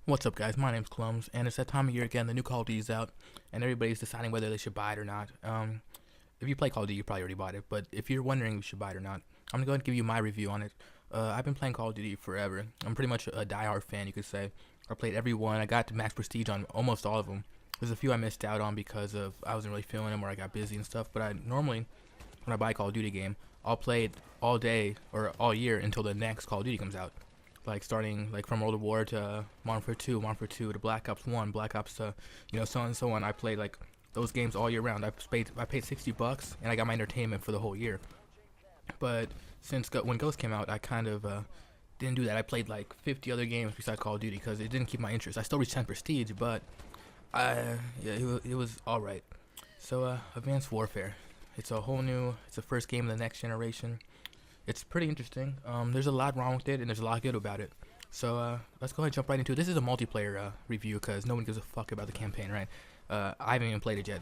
What's up, guys? My name's Clumms, and it's that time of year again. The new Call of Duty's out, and everybody's deciding whether they should buy it or not. If you play Call of Duty, you probably already bought it, but if you're wondering if you should buy it or not, I'm gonna go ahead and give you my review on it. I've been playing Call of Duty forever. I'm pretty much a die-hard fan, you could say. I played every one. I got to max prestige on almost all of them. There's a few I missed out on because of I wasn't really feeling them or I got busy and stuff. But I normally, when I buy a Call of Duty game, I'll play it all day or all year until the next Call of Duty comes out, like starting like from World War to Modern Warfare 2, Modern Warfare 2 to Black Ops 1, Black Ops to so on and so on. I played like those games all year round. I paid $60 and I got my entertainment for the whole year. But since when Ghost came out, I kind of didn't do that. I played like 50 other games besides Call of Duty because it didn't keep my interest. I still reached 10 prestige, but it was all right. So Advanced Warfare, it's a whole new. It's the first game of the next generation. It's pretty interesting. There's a lot wrong with it, and there's a lot good about it. So let's go ahead and jump right into it. This is a multiplayer review because no one gives a fuck about the campaign, right? I haven't even played it yet.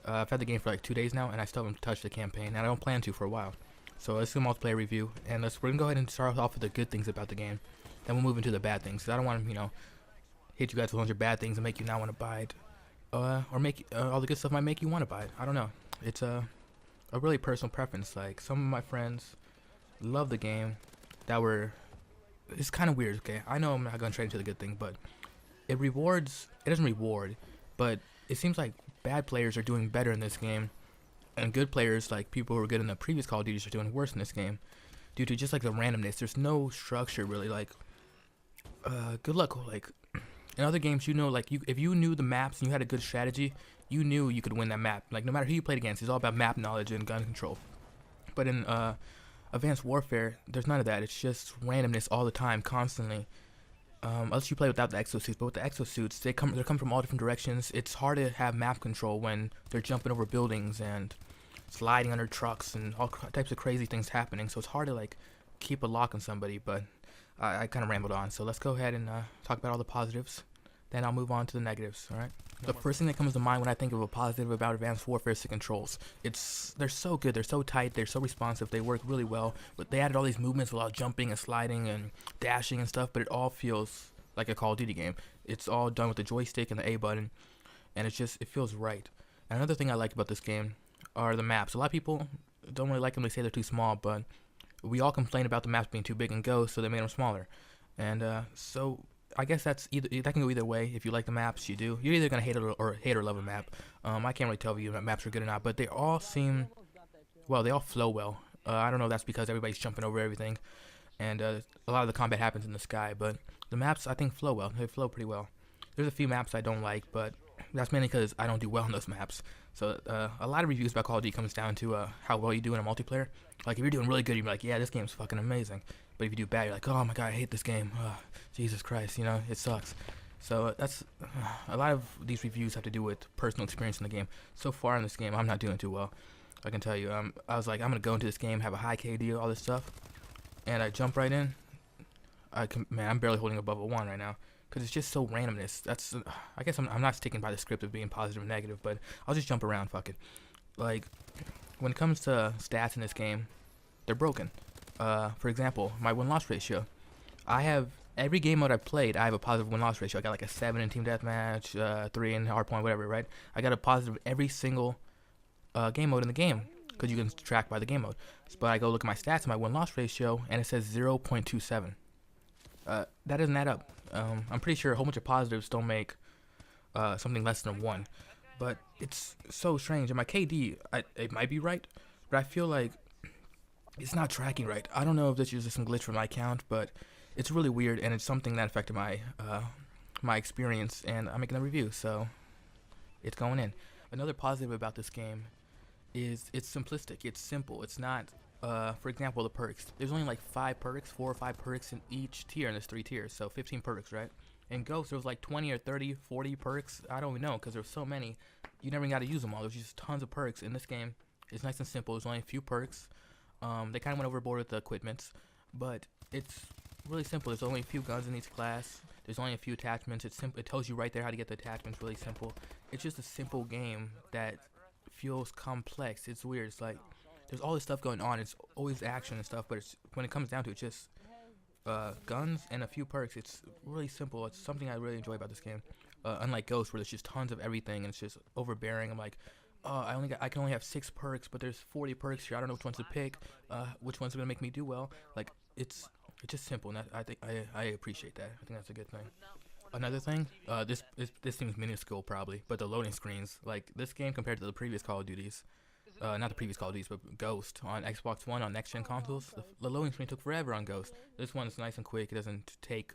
I've had the game for like 2 days now, and I still haven't touched the campaign, and I don't plan to for a while. So let's do a multiplayer review, and we're gonna go ahead and start off with the good things about the game. Then we'll move into the bad things. 'Cause I don't want to, hit you guys with a bunch of bad things and make you not want to buy it, or make all the good stuff might make you want to buy it. I don't know. It's a really personal preference. Like some of my friends love the game that were it's kind of weird. Okay, I know I'm not gonna trade into the good thing, but it doesn't reward, but it seems like bad players are doing better in this game, and good players, like people who were good in the previous Call of Duties, are doing worse in this game due to just like the randomness. There's no structure really. Like good luck. Like in other games, like if you knew the maps and you had a good strategy, you knew you could win that map. Like no matter who you played against, it's all about map knowledge and gun control. But in Advanced Warfare, there's none of that. It's just randomness all the time, constantly. Unless you play without the exosuits, but with the exosuits, they come from all different directions. It's hard to have map control when they're jumping over buildings and sliding under trucks and all types of crazy things happening. So it's hard to like keep a lock on somebody. But I kind of rambled on. So let's go ahead and talk about all the positives. Then I'll move on to the negatives. All right. The first thing that comes to mind when I think of a positive about Advanced Warfare is the controls. They're so good, they're so tight, they're so responsive, they work really well. But they added all these movements, a lot of jumping and sliding and dashing and stuff. But it all feels like a Call of Duty game. It's all done with the joystick and the A button, and it feels right. And another thing I like about this game are the maps. A lot of people don't really like them. They say they're too small, but we all complain about the maps being too big and Ghost, so they made them smaller. And so I guess that can go either way. If you like the maps, you do. You're either gonna hate or love a map. I can't really tell if you maps are good or not, but they all they all flow well. I don't know if that's because everybody's jumping over everything, and a lot of the combat happens in the sky. But the maps I think flow well. They flow pretty well. There's a few maps I don't like, but that's mainly because I don't do well in those maps. So a lot of reviews about Call of Duty comes down to how well you do in a multiplayer. Like if you're doing really good, you're like, yeah, this game's fucking amazing. But if you do bad, you're like, oh my god, I hate this game. Jesus Christ, it sucks. So that's a lot of these reviews have to do with personal experience in the game. So far in this game, I'm not doing too well. I can tell you. I was like, I'm gonna go into this game, have a high KD, all this stuff, and I jump right in. I'm barely holding above a 1 right now because it's just so randomness. I guess I'm not sticking by the script of being positive and negative, but I'll just jump around. Fuck it. Like when it comes to stats in this game, they're broken. For example, my win-loss ratio. I have every game mode I've played. I have a positive win-loss ratio. I got like a 7 in team deathmatch, 3 in hardpoint, whatever. Right? I got a positive every single game mode in the game because you can track by the game mode. But I go look at my stats and my win-loss ratio, and it says 0.27. That doesn't add up. I'm pretty sure a whole bunch of positives don't make something less than a 1. But it's so strange. And my KD, it might be right, but I feel like it's not tracking right. I don't know if this is just some glitch from my account, but it's really weird, and it's something that affected my experience, and I'm making a review, so it's going in. Another positive about this game is it's simplistic. It's simple. It's not, for example, the perks. There's only like 4 or 5 perks in each tier, and there's 3 tiers, so 15 perks, right? In Ghost, there was like 20 or 30, 40 perks. I don't even know, because there's so many. You never got to use them all. There's just tons of perks. In this game, it's nice and simple. There's only a few perks. They kind of went overboard with the equipments, but it's really simple. There's only a few guns in each class. There's only a few attachments. It's simple. It tells you right there how to get the attachments. Really simple. It's just a simple game that feels complex. It's weird. It's like there's all this stuff going on. It's always action and stuff, but when it comes down to it, just guns and a few perks. It's really simple. It's something I really enjoy about this game. Unlike Ghost, where there's just tons of everything and it's just overbearing. I'm like, oh, I can only have 6 perks, but there's 40 perks here. I don't know which ones to pick. Which ones are gonna make me do well. Like it's just simple, and I think I appreciate that. I think that's a good thing. Another thing, this seems minuscule probably, but the loading screens, like this game compared to the previous Call of Duties, not the previous Call of Duties, but Ghost on Xbox One on next gen consoles, the loading screen took forever on Ghost. This one is nice and quick. It doesn't take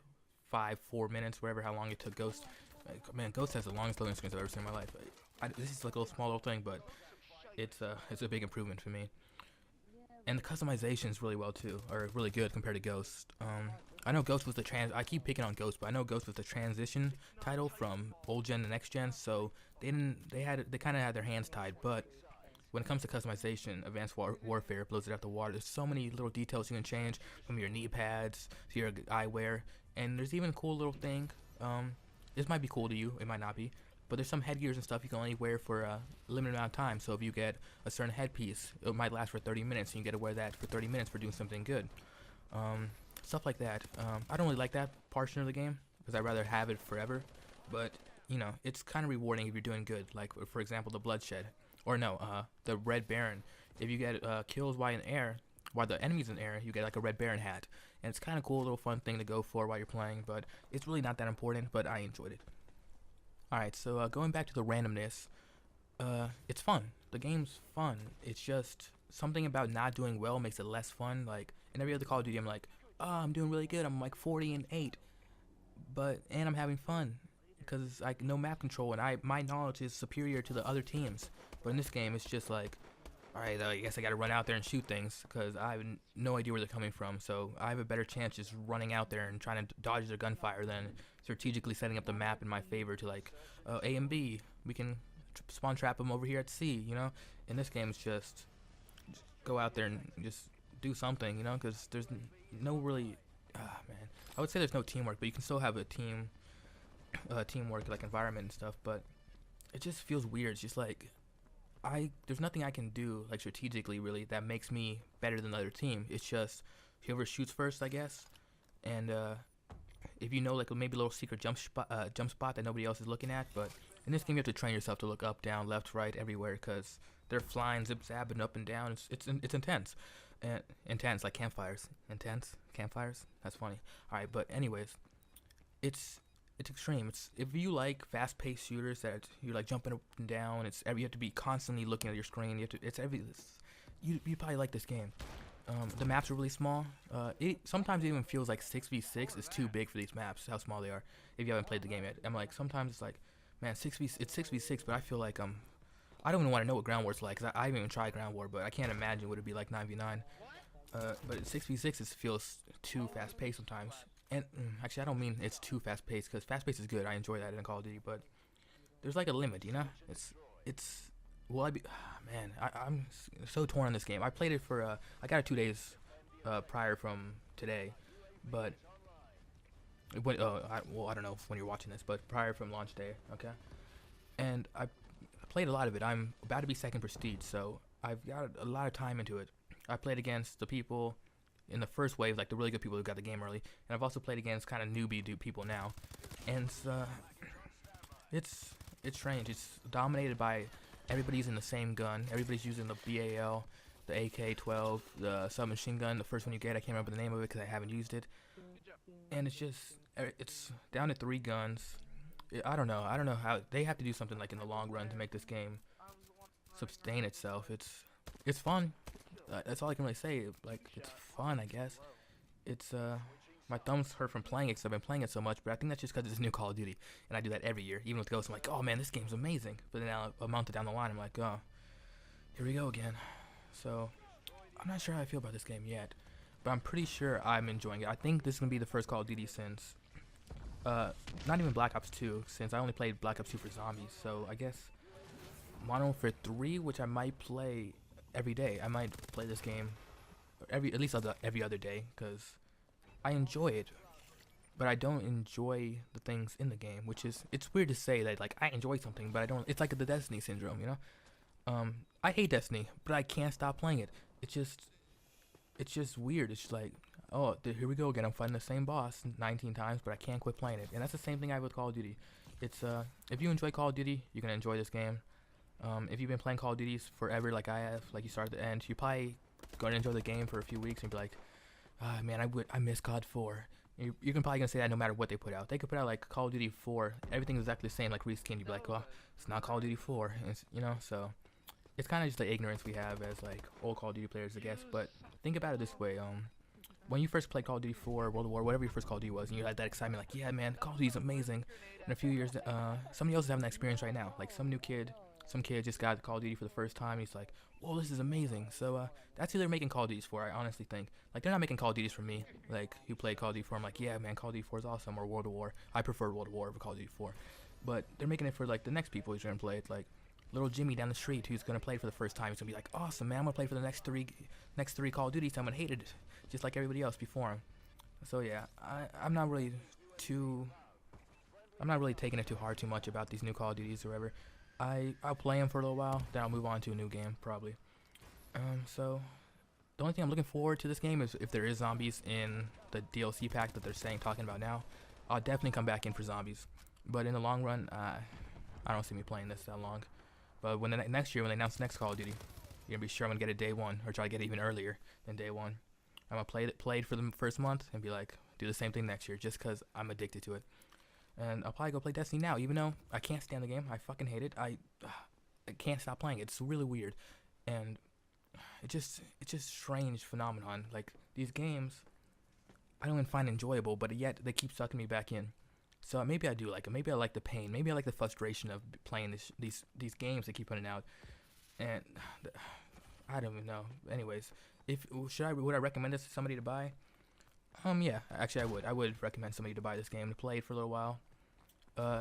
4 minutes, wherever how long it took Ghost. Like, man, Ghost has the longest loading screens I've ever seen in my life. This is like a little small little thing, but it's a big improvement for me. And the customization is really well too, or really good compared to Ghost. I know Ghost was the I keep picking on Ghost, but I know Ghost was the transition title from old gen to next gen, so they kind of had their hands tied. But when it comes to customization, Advanced Warfare blows it out the water. There's so many little details you can change, from your knee pads to your eyewear, and there's even a cool little thing. This might be cool to you, it might not be, but there's some headgears and stuff you can only wear for a limited amount of time. So if you get a certain headpiece, it might last for 30 minutes, and you get to wear that for 30 minutes for doing something good. Stuff like that. I don't really like that portion of the game because I'd rather have it forever. But you know, it's kind of rewarding if you're doing good. Like for example, the bloodshed, or no, the Red Baron. If you get kills while in air, while the enemy's in air, you get like a Red Baron hat, and it's kind of cool, little fun thing to go for while you're playing. But it's really not that important. But I enjoyed it. Alright, so going back to the randomness, it's fun. The game's fun. It's just something about not doing well makes it less fun. Like in every other Call of Duty, I'm like, oh, I'm doing really good. I'm like 40-8, and I'm having fun because I know map control and my knowledge is superior to the other teams. But in this game, it's just like, all right, I guess I got to run out there and shoot things because I have no idea where they're coming from. So I have a better chance just running out there and trying to dodge their gunfire than strategically setting up the map in my favor to like A and B. We can spawn trap them over here at C. You know, in this game, it's just go out there and just do something. You know, because there's no really, man. I would say there's no teamwork, but you can still have a teamwork like environment and stuff. But it just feels weird. It's just like there's nothing I can do like strategically really that makes me better than the other team. It's just whoever shoots first, I guess. And if you know like maybe a little secret jump spot that nobody else is looking at. But in this game, you have to train yourself to look up, down, left, right, everywhere, because they're flying, zip zapping up and down. It's intense, intense like campfires. Intense campfires. That's funny. All right, but anyways, it's extreme. It's if you like fast-paced shooters that you're like jumping up and down. You have to be constantly looking at your screen. You probably like this game. The maps are really small. Sometimes it even feels like 6v6 is too big for these maps. How small they are. If you haven't played the game yet, I'm like sometimes it's like, man, it's 6v6, but I feel like I don't even want to know what ground war's like. Cause I haven't even tried ground war, but I can't imagine what it'd be like 9v9. But 6v6 feels too fast-paced sometimes. And actually, I don't mean it's too fast-paced, because fast-paced is good. I enjoy that in Call of Duty, but there's like a limit, you know? Man, I'm so torn on this game. I played it for, I got it 2 days prior from today, but, I don't know when you're watching this, but prior from launch day, okay? And I played a lot of it. I'm about to be second prestige, so I've got a lot of time into it. I played against the people in the first wave, like the really good people who got the game early, and I've also played against kind of newbie people now, and it's strange. It's dominated by everybody using the same gun. Everybody's using the BAL, the AK-12, the submachine gun, the first one you get. I can't remember the name of it because I haven't used it, and it's down to 3 guns. I don't know how they have to do something like in the long run to make this game sustain itself. It's fun. That's all I can really say. Like, it's fun, I guess. It's my thumbs hurt from playing it because I've been playing it so much, but I think that's just because it's new Call of Duty, and I do that every year. Even with Ghost, I'm like, oh man, this game's amazing. But then now, a month down the line, I'm like, oh, here we go again. So I'm not sure how I feel about this game yet, but I'm pretty sure I'm enjoying it. I think this is gonna be the first Call of Duty since not even Black Ops 2, since I only played Black Ops 2 for zombies. So I guess Modern Warfare 3, which I might play every day. I might play this game every other day because I enjoy it, but I don't enjoy the things in the game, which is, it's weird to say that like I enjoy something, but I don't. It's like the Destiny syndrome, you know. I hate Destiny, but I can't stop playing it. It's just weird. It's just like oh, here we go again. I'm fighting the same boss 19 times, but I can't quit playing it. And that's the same thing I have with Call of Duty. It's if you enjoy Call of Duty, you're gonna enjoy this game. If you've been playing Call of Duties forever, like I have, like you start at the end, you're probably gonna enjoy the game for a few weeks and be like, ah, man, I miss COD 4. You're probably gonna say that no matter what they put out. They could put out like Call of Duty 4, everything's exactly the same, like reskin. You'd be like, well, it's not Call of Duty 4, and it's, you know. So it's kind of just the ignorance we have as like old Call of Duty players, I guess. But think about it this way: when you first played Call of Duty 4, World War, whatever your first Call of Duty was, and you had that excitement, like, yeah, man, Call of Duty's amazing. In a few years, somebody else is having that experience right now. Like some kid just got Call of Duty for the first time. He's like, whoa, this is amazing. So that's who they're making Call of Duties for. I honestly think. Like they're not making Call of Duties for me. Like who played Call of Duty 4? I'm like, yeah, man, Call of Duty 4 is awesome. Or World War. I prefer World War over Call of Duty 4. But they're making it for like the next people who's gonna play it. Like little Jimmy down the street who's gonna play it for the first time. He's gonna be like, awesome, man. I'm gonna play for the next three Call of Duties. I'm gonna hate it just like everybody else before him. So yeah, I'm not really taking it too hard too much about these new Call of Duties or whatever. I'll play them for a little while, then I'll move on to a new game probably. So the only thing I'm looking forward to this game is if there is zombies in the DLC pack that they're talking about now. I'll definitely come back in for zombies. But in the long run, I don't see me playing this that long. But when next year when they announce the next Call of Duty, you're gonna be sure I'm gonna get it day one or try to get it even earlier than day one. I'm gonna play it for the first month and be like, do the same thing next year just because I'm addicted to it. And I'll probably go play Destiny now, even though I can't stand the game. I fucking hate it. I can't stop playing it. It's really weird, and it's just strange phenomenon. Like these games, I don't even find enjoyable, but yet they keep sucking me back in. So maybe I do like it. Would I like the pain. Maybe I like the frustration of playing these games they keep putting out, and I don't even know. Anyways, would I recommend this to somebody to buy? Yeah, actually I would. I would recommend somebody to buy this game to play it for a little while.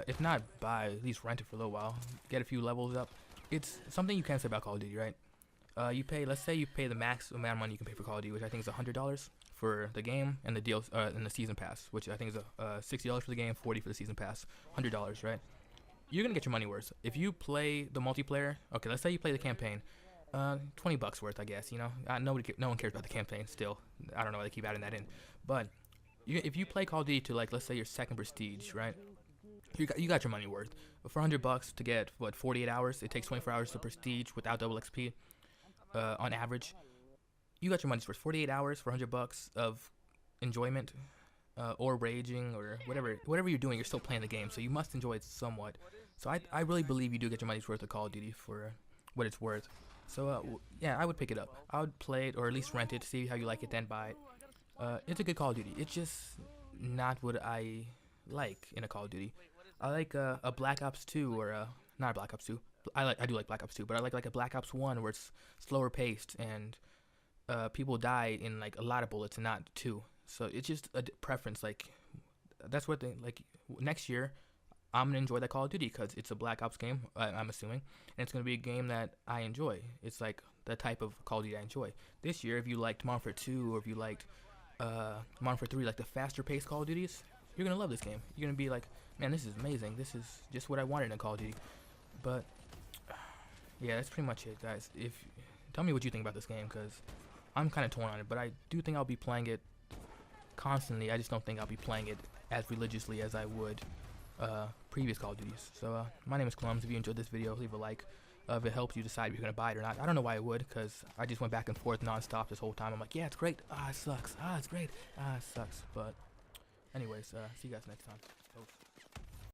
If not buy, at least rent it for a little while. Get a few levels up. It's something you can't say about Call of Duty, right? Let's say you pay the max amount of money you can pay for Call of Duty, which I think is $100 for the game and and the season pass, which I think is $60 for the game, $40 for the season pass, $100, right? You're gonna get your money worth. If you play the multiplayer, okay, let's say you play the campaign. $20 worth, I guess. You know, no one cares about the campaign. Still, I don't know why they keep adding that in. But if you play Call of Duty to like, let's say your second prestige, right? You got your money worth. But for $100 to get 48 hours, it takes 24 hours to prestige without double XP, on average. You got your money's worth. 48 hours for $100 of enjoyment, or raging or whatever you're doing. You're still playing the game, so you must enjoy it somewhat. So I really believe you do get your money's worth of Call of Duty for what it's worth. So yeah, I would pick it up. I would play it or at least rent it, see how you like it, then buy it. It's a good Call of Duty. It's just not what I like in a Call of Duty. I like a Black Ops 2 or not a Black Ops 2. I do like Black Ops 2, but I like a Black Ops 1 where it's slower paced and people die in like a lot of bullets and not 2. So it's just a preference. Like that's what they like. Next year, I'm gonna enjoy that Call of Duty because it's a Black Ops game. I'm assuming, and it's gonna be a game that I enjoy. It's like the type of Call of Duty I enjoy. This year, if you liked Modern Warfare 2 or if you liked Modern Warfare 3, like the faster paced Call of Duties, you're gonna love this game. You're gonna be like, man, this is amazing. This is just what I wanted in a Call of Duty. But yeah, that's pretty much it, guys. Tell me what you think about this game because I'm kind of torn on it. But I do think I'll be playing it constantly. I just don't think I'll be playing it as religiously as I would previous Call of Duties. So my name is Clumms. If you enjoyed this video, leave a like. If it helps you decide if you're gonna buy it or not. I don't know why I would, because I just went back and forth nonstop this whole time. I'm like, yeah, it's great. It sucks. It sucks. But anyways, see you guys next time.